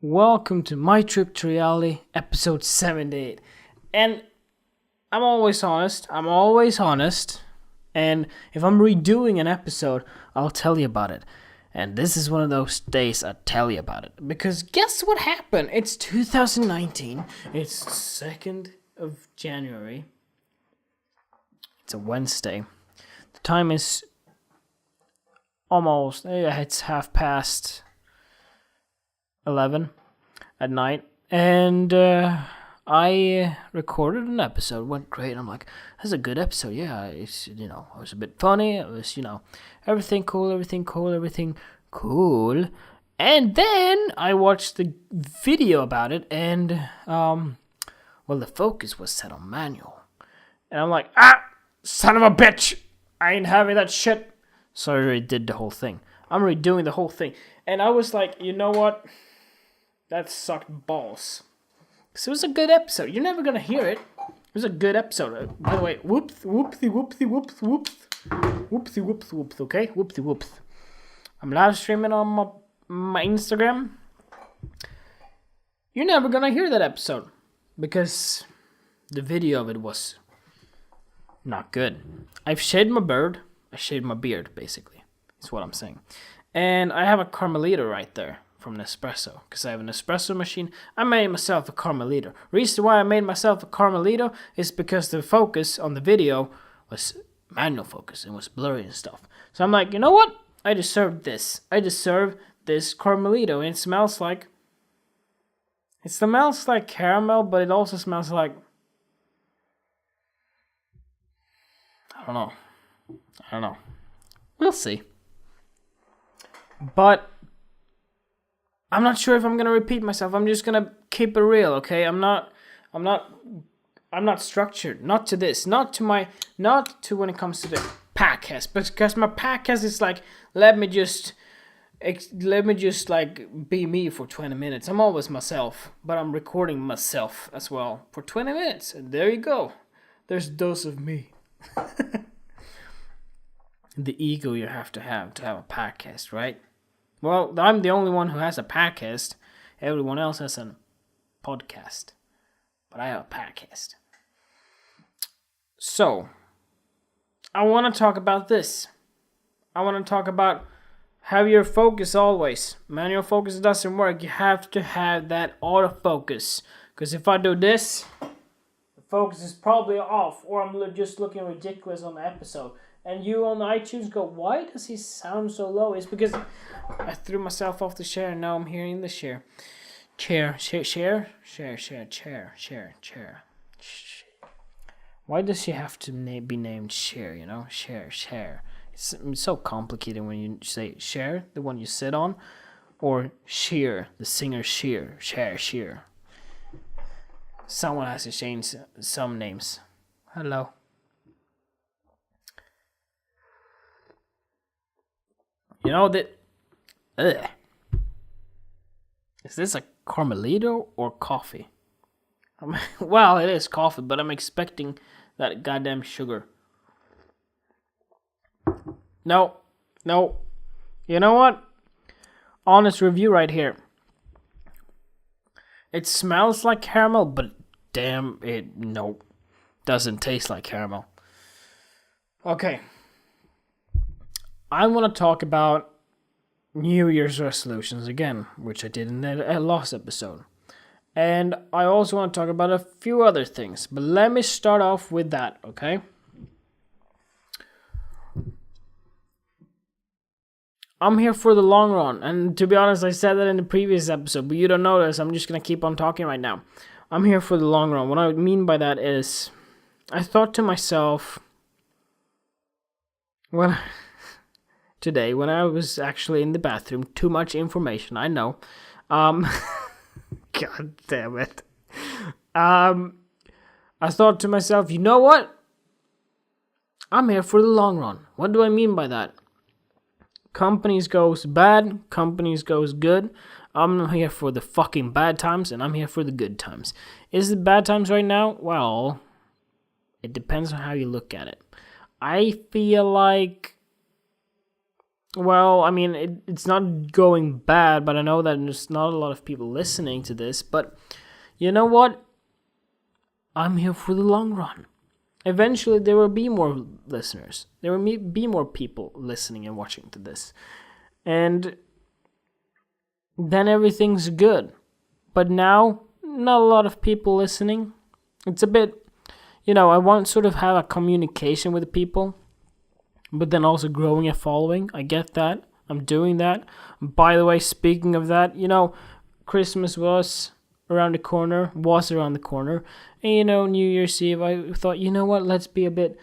Welcome to My Trip to Reality, episode 78. And I'm always honest. And if I'm redoing an episode, I'll tell you about it. And this is one of those days I tell you about it. Because guess what happened? It's 2019. It's 2nd of January. It's a Wednesday. The time is it's 11:30 at night, and I recorded an episode. Went great. I'm like, that's a good episode. Yeah, it's it was a bit funny. It was everything cool. And then I watched the video about it, and the focus was set on manual, and I'm like, son of a bitch, I ain't having that shit. So I redid the whole thing. I'm redoing the whole thing. And I was like, you know what? That sucked balls. So it was a good episode. You're never going to hear it. It was a good episode. By the way, whoops, okay? Whoopsie. I'm live streaming on my Instagram. You're never going to hear that episode. Because the video of it was not good. I've shaved my beard. I shaved my beard, basically. That's what I'm saying. And I have a Carmelita right there from Nespresso. Because I have an espresso machine. I made myself a Carmelita. Reason why I made myself a Carmelita is because the focus on the video was manual focus and was blurry and stuff. So I'm like, you know what? I deserve this. I deserve this Carmelita. And it smells like caramel, but it also smells like, I don't know. We'll see. But I'm not sure if I'm gonna repeat myself. I'm just gonna keep it real, okay? I'm not structured. Not to this. Not to when it comes to the podcast. But because my podcast is like, let me just like be me for 20 minutes. I'm always myself, but I'm recording myself as well for 20 minutes. And there you go. There's a dose of me. The ego you have to have a podcast, right? Well, I'm the only one who has a podcast. Everyone else has a podcast. But I have a podcast. So, I want to talk about this. I want to talk about have your focus always. Manual focus doesn't work. You have to have that autofocus. Because if I do this, the focus is probably off. Or I'm just looking ridiculous on the episode. And you on iTunes go, why does he sound so low? It's because I threw myself off the chair and now I'm here in the chair. Chair. Why does she have to be named Cher, Cher. It's so complicated when you say Cher, the one you sit on, or Cher, the singer Cher. Someone has to change some names. Hello. Is this a Carmelito or coffee? Well, it is coffee, but I'm expecting that goddamn sugar. No. You know what? Honest review right here. It smells like caramel, but damn it, doesn't taste like caramel. Okay. I want to talk about New Year's resolutions again, which I did in the last episode. And I also want to talk about a few other things. But let me start off with that, okay? I'm here for the long run. And to be honest, I said that in the previous episode, but you don't notice. I'm just going to keep on talking right now. I'm here for the long run. What I mean by that is, I thought to myself, today, when I was actually in the bathroom, too much information, I know. God damn it. I thought to myself, you know what? I'm here for the long run. What do I mean by that? Companies goes bad, companies goes good. I'm here for the fucking bad times, and I'm here for the good times. Is it bad times right now? Well, it depends on how you look at it. I feel like well, I mean, it's not going bad, but I know that there's not a lot of people listening to this. But you know what? I'm here for the long run. Eventually, there will be more listeners. There will be more people listening and watching to this. And then everything's good. But now, not a lot of people listening. It's a bit, I want to sort of have a communication with the people, but then also growing a following. I get that. I'm doing that. By the way, speaking of that, Christmas was around the corner. And, New Year's Eve, I thought, you know what, let's be a bit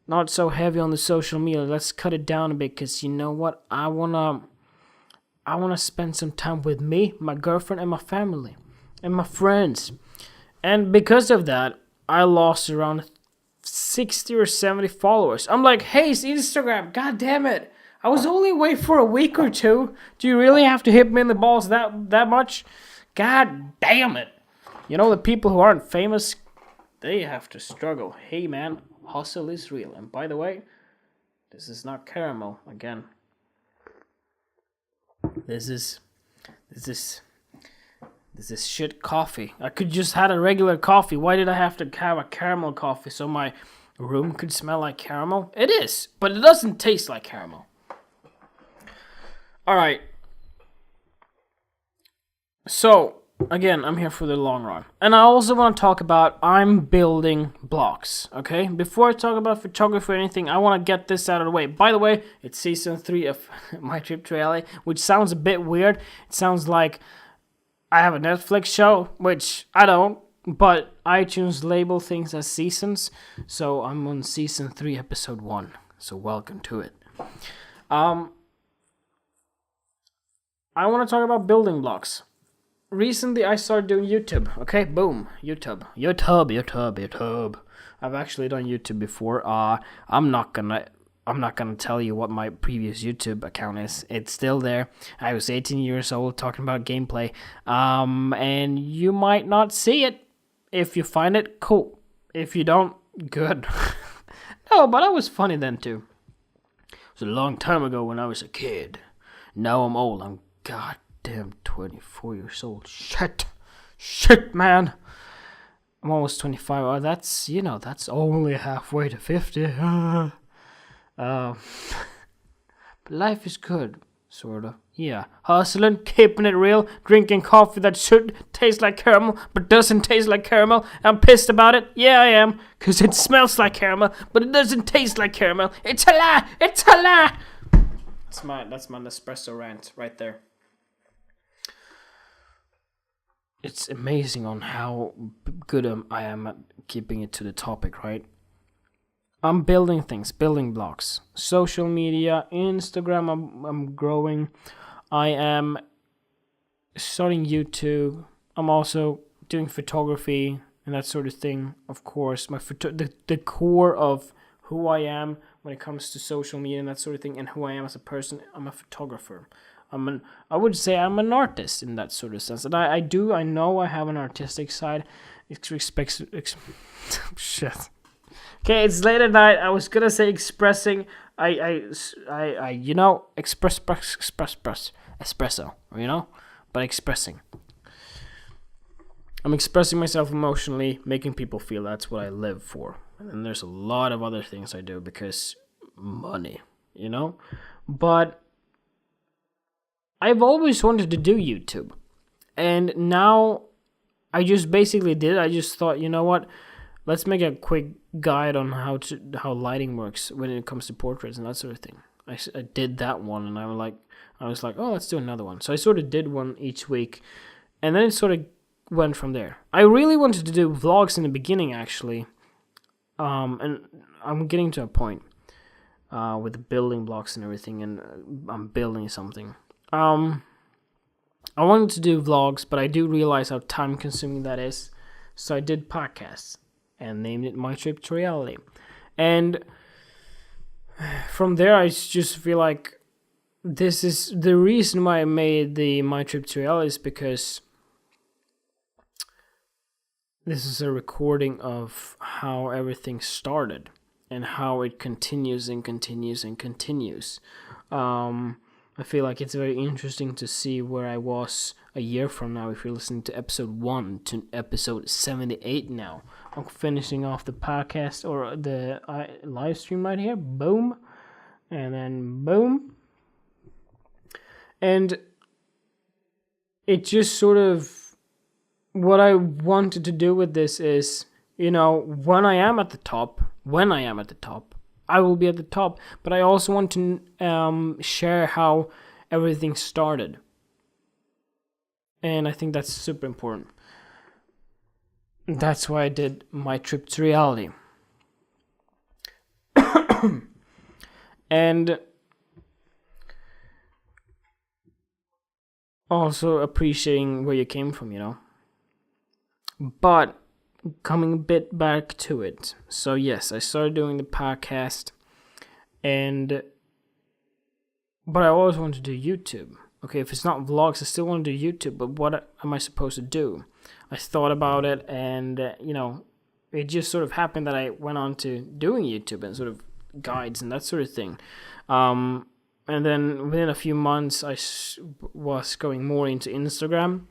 not so heavy on the social media. Let's cut it down a bit, because you know what, I wanna spend some time with me, my girlfriend, and my family, and my friends. And because of that, I lost around 60 or 70 followers. I'm like, hey, it's Instagram, god damn it. I was only away for a week or two. Do you really have to hit me in the balls that much? God damn it. The people who aren't famous, they have to struggle. Hey man, hustle is real. And by the way, this is not caramel again. This is shit coffee. I could just had a regular coffee. Why did I have to have a caramel coffee so my room could smell like caramel? It is, but it doesn't taste like caramel. Alright. So, again, I'm here for the long run. And I also want to talk about I'm building blocks, okay? Before I talk about photography or anything, I want to get this out of the way. By the way, it's season 3 of My Trip to LA, which sounds a bit weird. It sounds like I have a Netflix show, which I don't, but iTunes label things as seasons. So I'm on season 3, episode 1. So welcome to it. I want to talk about building blocks. Recently, I started doing YouTube. Okay, boom, YouTube. I've actually done YouTube before. I'm not gonna tell you what my previous YouTube account is. It's still there. I was 18 years old talking about gameplay. And you might not see it. If you find it, cool. If you don't, good. No, but I was funny then too. It was a long time ago when I was a kid. Now I'm old. I'm goddamn 24 years old. Shit, man. I'm almost 25. Oh, that's only halfway to 50. But life is good, sorta. Yeah, hustling, keeping it real, drinking coffee that should taste like caramel, but doesn't taste like caramel. I'm pissed about it. Yeah, I am, cause it smells like caramel, but it doesn't taste like caramel. It's a lie. That's my Nespresso rant right there. It's amazing on how good I am at keeping it to the topic, right? I'm building things, building blocks. Social media, Instagram, I'm growing. I am starting YouTube. I'm also doing photography and that sort of thing. Of course, the core of who I am when it comes to social media and that sort of thing, and who I am as a person, I'm a photographer. I would say I'm an artist in that sort of sense. And I know I have an artistic side. Shit. Okay, it's late at night. I was gonna say expressing. Espresso, but expressing. I'm expressing myself emotionally, making people feel. That's what I live for. And then there's a lot of other things I do because money, But I've always wanted to do YouTube, and now I just basically did. I just thought, you know what? Let's make a quick guide on how lighting works when it comes to portraits and that sort of thing. I did that one, and I was like, oh, let's do another one. So I sort of did one each week, and then it sort of went from there. I really wanted to do vlogs in the beginning, actually, and I'm getting to a point with the building blocks and everything, and I'm building something. I wanted to do vlogs, but I do realize how time-consuming that is, so I did podcasts and named it My Trip to Reality. And from there, I just feel like this is the reason why I made the My Trip to Reality, is because this is a recording of how everything started. and how it continues and continues and continues. I feel like it's very interesting to see where I was a year from now. If you're listening to episode 1 to episode 78 now, I'm finishing off the podcast or the live stream right here. Boom. And then boom. And it just sort of, what I wanted to do with this is, when I am at the top, I will be at the top, but I also want to share how everything started. And I think that's super important. That's why I did my trip to reality. And also appreciating where you came from, But coming a bit back to it. So yes, I started doing the podcast, but I always wanted to do YouTube. Okay, if it's not vlogs, I still want to do YouTube, but what am I supposed to do? I thought about it, and it just sort of happened that I went on to doing YouTube and sort of guides and that sort of thing. And then within a few months, I was going more into Instagram,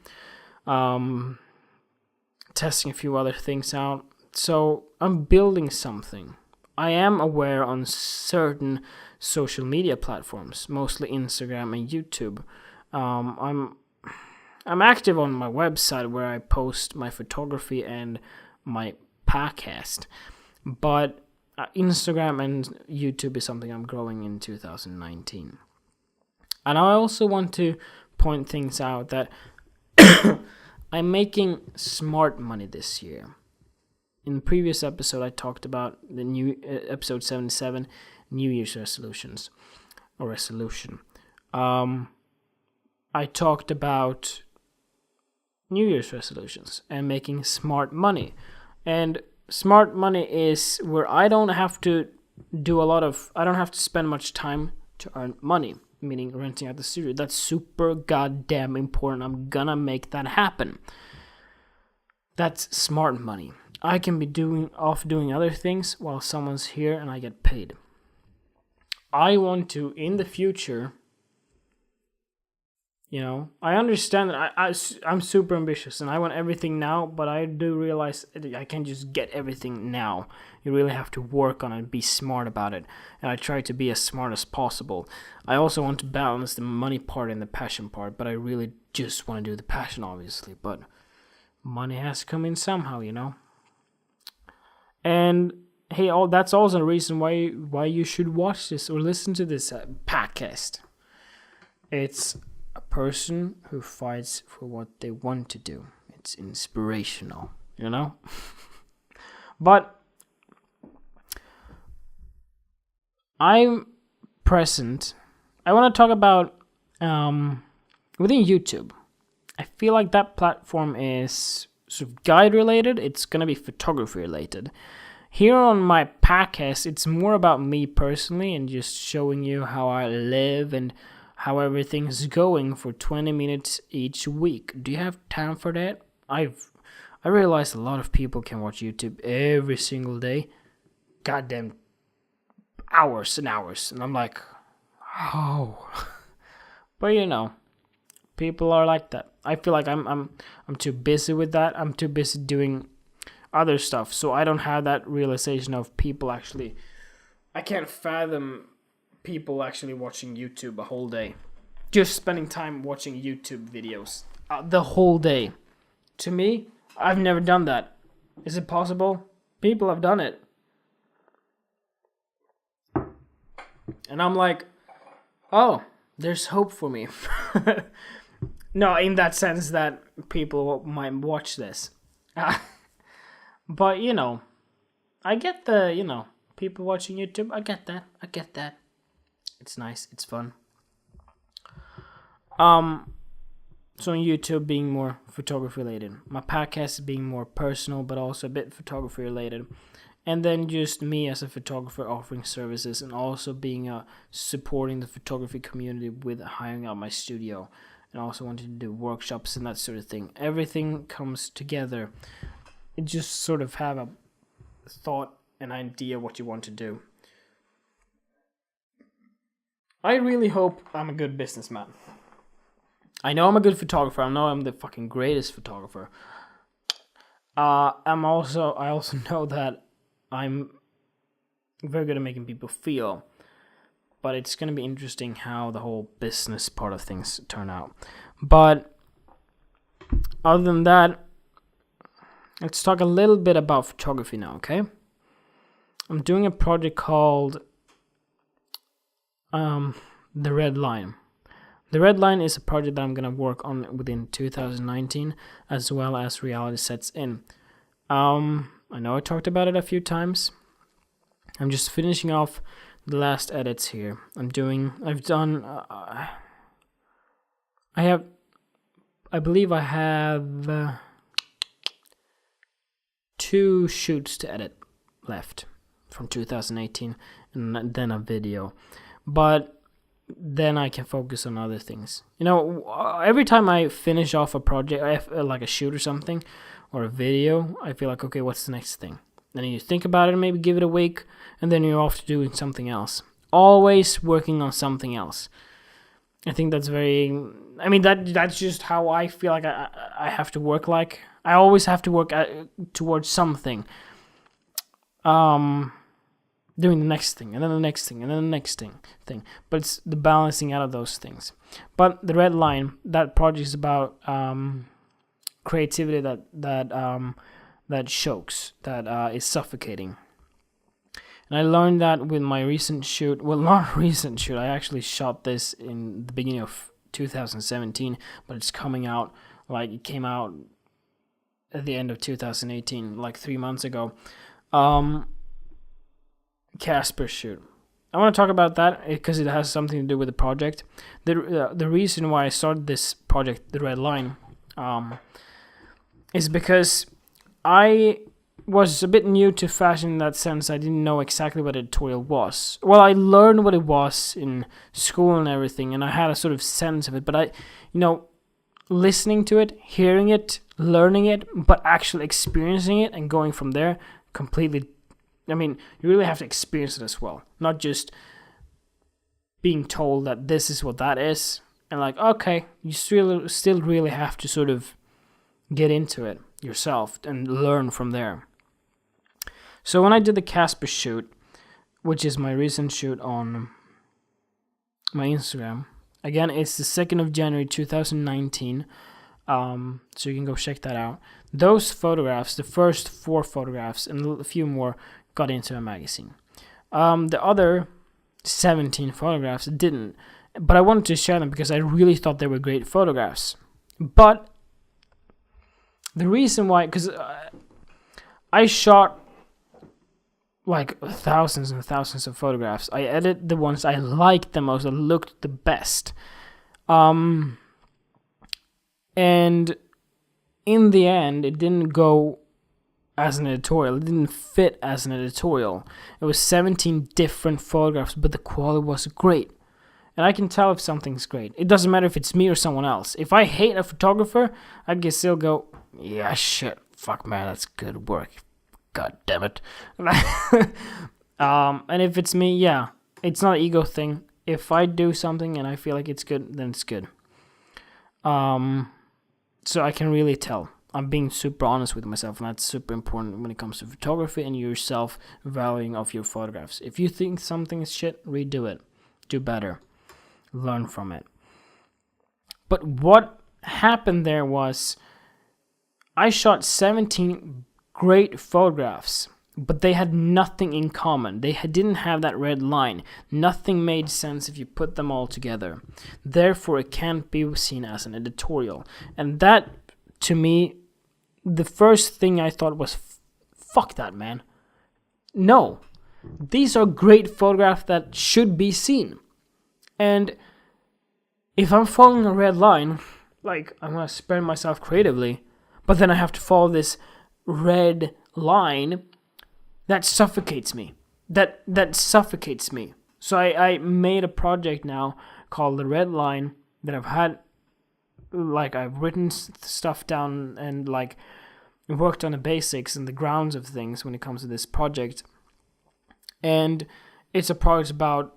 testing a few other things out. So I'm building something. I am aware on certain social media platforms, mostly Instagram and YouTube. I'm active on my website where I post my photography and my podcast, but Instagram and YouTube is something I'm growing in 2019. And I also want to point things out that I'm making smart money this year. In the previous episode, I talked about the new episode 77, New Year's resolutions or resolution. I talked about New Year's resolutions and making smart money. And smart money is where I don't have to spend much time to earn money, meaning renting out the studio. That's super goddamn important. I'm gonna make that happen. That's smart money. I can be doing other things while someone's here and I get paid. I want to, in the future, I understand that I'm super ambitious and I want everything now, but I do realize I can't just get everything now. You really have to work on it and be smart about it. And I try to be as smart as possible. I also want to balance the money part and the passion part, but I really just want to do the passion, obviously. But money has to come in somehow, And hey, that's also a reason why you should watch this or listen to this podcast. It's a person who fights for what they want to do. It's inspirational, But I'm present. I want to talk about within YouTube. I feel like that platform is sort of guide related. It's going to be photography related. Here on my podcast, it's more about me personally and just showing you how I live and how everything's going for 20 minutes each week. Do you have time for that? I realize a lot of people can watch YouTube every single day. Goddamn hours and hours. And I'm like, oh. But people are like that. I feel like I'm too busy with that. I'm too busy doing other stuff. So I don't have that realization of people actually. I can't fathom people actually watching YouTube a whole day. Just spending time watching YouTube videos the whole day. To me, I've never done that. Is it possible? People have done it. And I'm like, oh, there's hope for me. No, in that sense that people might watch this. But, I get the, people watching YouTube. I get that. It's nice. It's fun. So on YouTube being more photography related. My podcast being more personal, but also a bit photography related. And then just me as a photographer offering services and also being supporting the photography community with hiring out my studio. And also wanting to do workshops and that sort of thing. Everything comes together. It just sort of have a thought an idea what you want to do. I really hope I'm a good businessman. I know I'm a good photographer. I know I'm the fucking greatest photographer. I also know that I'm very good at making people feel. But it's going to be interesting how the whole business part of things turn out. But other than that, let's talk a little bit about photography now, okay? I'm doing a project called The Red Line. The Red Line is a project that I'm going to work on within 2019, as well as Reality Sets In. I know I talked about it a few times. I'm just finishing off the last edits here. I believe I have 2 shoots to edit left from 2018, and then a video. But then I can focus on other things. You know, every time I finish off a project, like a shoot or something, or a video, I feel like, okay, what's the next thing? Then you think about it, maybe give it a week, and then you're off to doing something else. Always working on something else. I think that's that's just how I feel like I have to work like. I always have to work towards something. Doing the next thing, and then the next thing, and then the next thing. But it's the balancing out of those things. But The Red Line, that project is about creativity that chokes, that is suffocating. And I learned that with my recent shoot. Well, not recent shoot. I actually shot this in the beginning of 2017, but it's coming out, like it came out at the end of 2018, like 3 months ago. Casper shoot. I want to talk about that because it has something to do with the project. The reason why I started this project, The Red Line, is because I was a bit new to fashion in that sense. I didn't know exactly what editorial was. Well, I learned what it was in school and everything, and I had a sort of sense of it, but listening to it, hearing it, learning it, but actually experiencing it and going from there, completely, you really have to experience it as well. Not just being told that this is what that is, and like, okay, you still really have to sort of get into it yourself and learn from there. So when I did the Casper shoot, which is my recent shoot on my Instagram, again, it's the 2nd of January 2019, so you can go check that out. Those photographs, the first 4 photographs and a few more, got into a magazine. The other 17 photographs didn't, but I wanted to share them because I really thought they were great photographs. But the reason why, because I shot like thousands and thousands of photographs. I edited the ones I liked the most, that looked the best. And in the end, it didn't go as an editorial. It didn't fit as an editorial. It was 17 different photographs, but the quality was great. And I can tell if something's great. It doesn't matter if it's me or someone else. If I hate a photographer, I can still go, yeah, shit, fuck man, that's good work. God damn it. And if it's me, yeah, it's not an ego thing. If I do something and I feel like it's good, then it's good. So I can really tell. I'm being super honest with myself, and that's super important when it comes to photography and yourself valuing of your photographs. If you think something is shit, redo it. Do better. Learn from it. But what happened there was I shot 17 great photographs, but they had nothing in common. They didn't have that red line. Nothing made sense if you put them all together. Therefore, it can't be seen as an editorial. And that, to me, the first thing I thought was, fuck that, man. No. These are great photographs that should be seen. And if I'm following a red line, like, I'm going to spend myself creatively, but then I have to follow this red line, that suffocates me. That suffocates me. So I made a project now called The Red Line that I've had, like, I've written stuff down and, like, worked on the basics and the grounds of things when it comes to this project. And it's a project about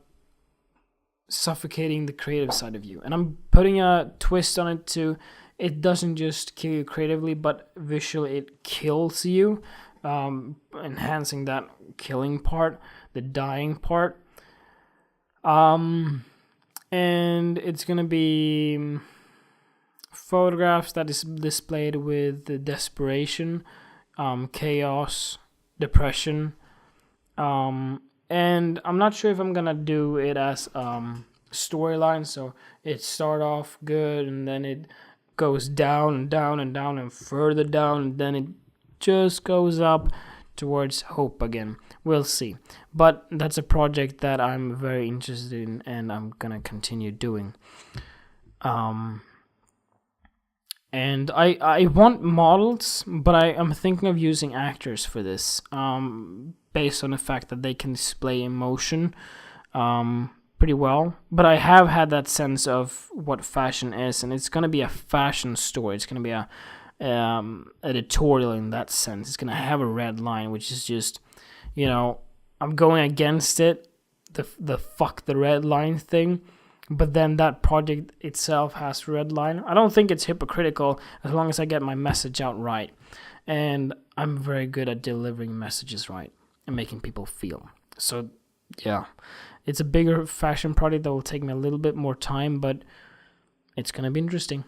suffocating the creative side of you. And I'm putting a twist on it too. It doesn't just kill you creatively, but visually it kills you, enhancing that killing part, the dying part. And it's gonna be photographs that is displayed with the desperation, chaos, depression, and I'm not sure if I'm gonna do it as storyline. So it start off good and then it goes down and down and down and further down, and then it just goes up towards hope again. We'll see. But that's a project that I'm very interested in and I'm gonna continue doing. And I want models, but I'm thinking of using actors for this, based on the fact that they can display emotion pretty well. But I have had that sense of what fashion is, and it's going to be a fashion story. It's going to be a editorial in that sense. It's going to have a red line, which is just, I'm going against it, the fuck the red line thing. But then that project itself has red line. I don't think it's hypocritical as long as I get my message out right. And I'm very good at delivering messages right and making people feel. So, yeah. It's a bigger fashion project that will take me a little bit more time, but it's going to be interesting.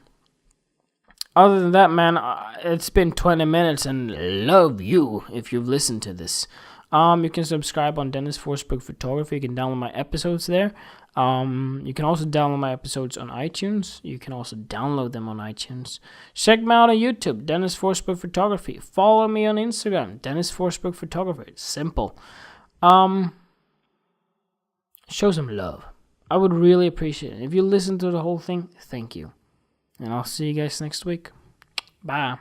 Other than that, man, it's been 20 minutes and love you if you've listened to this. You can subscribe on Dennis Forsberg Photography. You can download my episodes there. You can also download my episodes on iTunes. You can also download them on iTunes. Check me out on YouTube, Dennis Forsberg Photography. Follow me on Instagram, Dennis Forsberg Photography. It's simple. Show some love. I would really appreciate it. If you listen to the whole thing, thank you. And I'll see you guys next week. Bye.